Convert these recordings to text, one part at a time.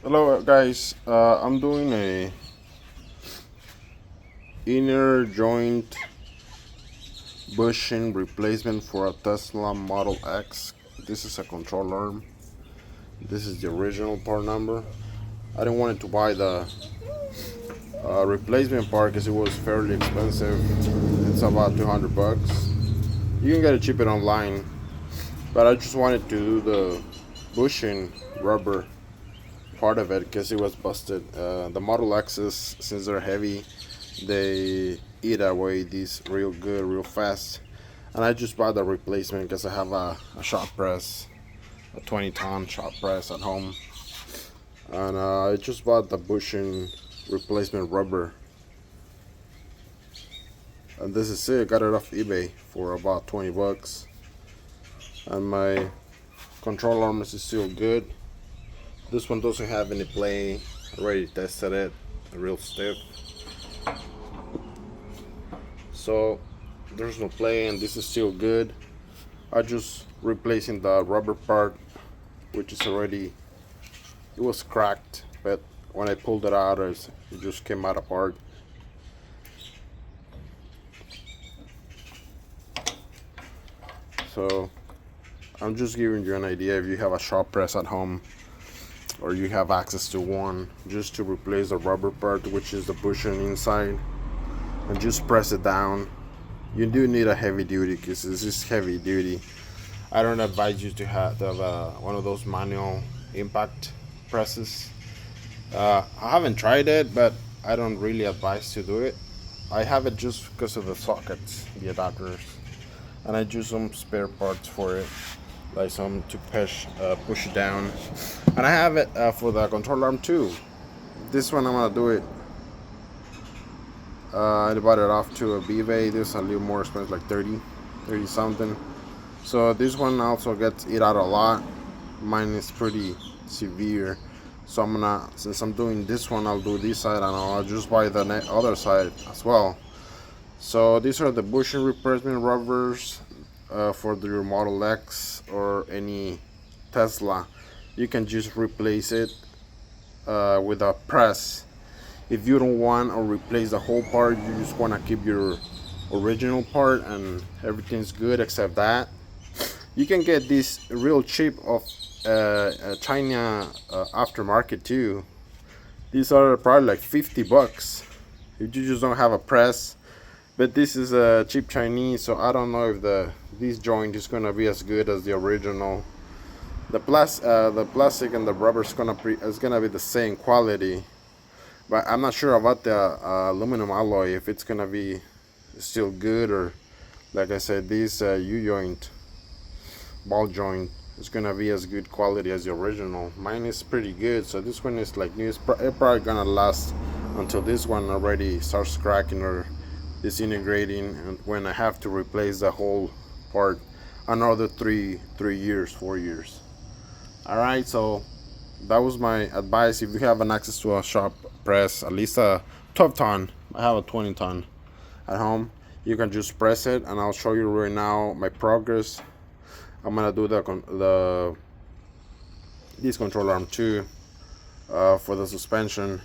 Hello guys, I'm doing a inner joint bushing replacement for a Tesla Model X. This is a control arm. This is the original part number. I didn't want to buy the replacement part because it was fairly expensive. It's about 200 bucks. You can get it cheaper online, but I just wanted to do the bushing rubber part of it because it was busted. The Model X's, since they're heavy, they eat away these real good, real fast. And I just bought the replacement because I have a shop press, a 20-ton shop press at home. And I just bought the bushing replacement rubber. And this is it. I got it off eBay for about 20 bucks. And my control arm is still good. This one doesn't have any play. I already tested it, real stiff. So there's no play, and this is still good. I just replacing the rubber part, which is already, it was cracked, but when I pulled it out, it just came out apart. So I'm just giving you an idea if you have a shop press at home or you have access to one, just to replace the rubber part, which is the bushing inside, and just press it down. You do need a heavy duty because this is heavy duty. I don't advise you to have one of those manual impact presses. I haven't tried it, but I don't really advise to do it. I have it just because of the sockets, the adapters, and I use some spare parts for it, like some to push it down. And I have it for the control arm too. This one I'm gonna do it. I bought it off to a eBay. This is a little more expensive, like 30 something. So this one also gets eat out a lot. Mine is pretty severe. So I'm gonna, since I'm doing this one, I'll do this side and I'll just buy the other side as well. So these are the bushing replacement rubbers for your Model X or any Tesla. You can just replace it with a press. If you don't want or replace the whole part, you just want to keep your original part and everything's good except that, you can get this real cheap of China aftermarket too. These are probably like 50 bucks if you just don't have a press. But this is a cheap Chinese, so I don't know if this joint is gonna be as good as the original. The plastic and the rubber is gonna be the same quality, but I'm not sure about the aluminum alloy, if it's gonna be still good, or like I said, this U-joint, ball joint, is gonna be as good quality as the original. Mine is pretty good, so this one is like new. It's probably gonna last until this one already starts cracking or disintegrating, and when I have to replace the whole part, another 3 years, 4 years. All right, so that was my advice. If you have an access to a shop press, at least a 12-ton, I have a 20-ton at home, you can just press it, and I'll show you right now my progress. I'm gonna do this control arm too for the suspension,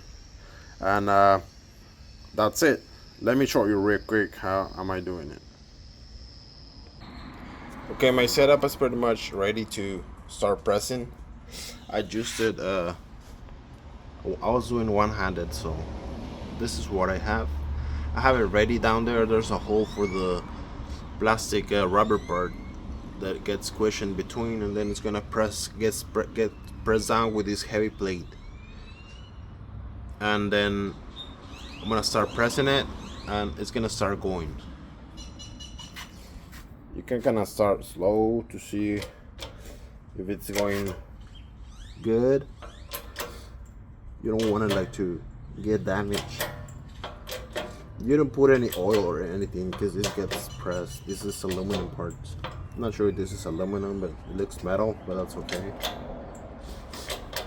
and that's it. Let me show you real quick how am I doing it. Okay, my setup is pretty much ready to start pressing. I just did I was doing one-handed, so this is what I have it ready. Down there's a hole for the plastic rubber part that gets squished in between, and then it's gonna get pressed down with this heavy plate, and then I'm gonna start pressing it and it's gonna start going. You can kind of start slow to see if it's going good. You don't want it like to get damaged. You don't put any oil or anything because this gets pressed. This is aluminum parts. I'm not sure if this is aluminum, but it looks metal, but that's okay.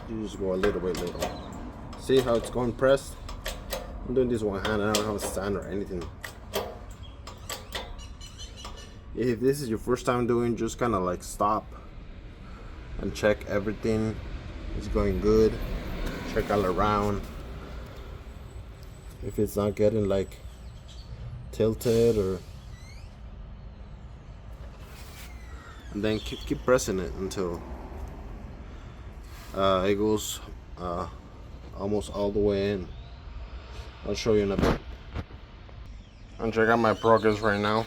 You just go a little bit little. See how it's going pressed? I'm doing this one hand. I don't have a stand or anything. If this is your first time doing, just kind of like stop and check everything is going good. check all around if it's not getting like tilted, or and then keep pressing it until it goes almost all the way in. I'll show you in a bit. And check out my progress right now.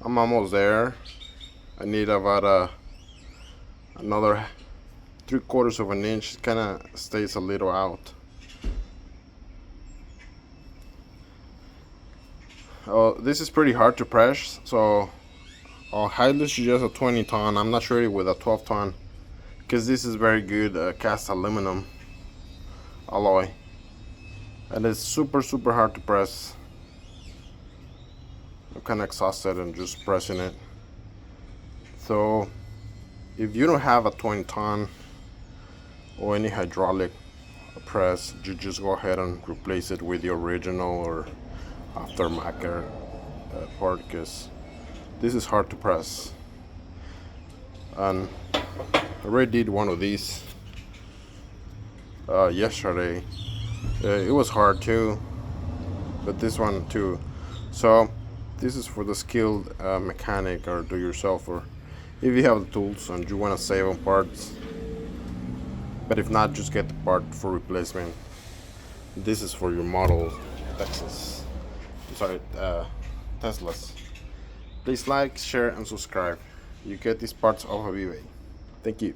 I'm almost there. I need about another 3/4 of an inch. It kind of stays a little out. Oh, this is pretty hard to press, so I'll highly suggest a 20 ton. I'm not sure with a 12 ton because this is very good cast aluminum alloy, and it's super hard to press. I'm kind of exhausted and just pressing it. So if you don't have a 20 ton or any hydraulic press, you just go ahead and replace it with the original or aftermarket part, because this is hard to press. And I already did one of these yesterday. It was hard too, but this one too. So this is for the skilled mechanic or do-yourselfer, if you have the tools and you want to save on parts. But if not, just get the part for replacement. This is for your model Teslas. Please like, share, and subscribe. You get these parts off of eBay. Thank you.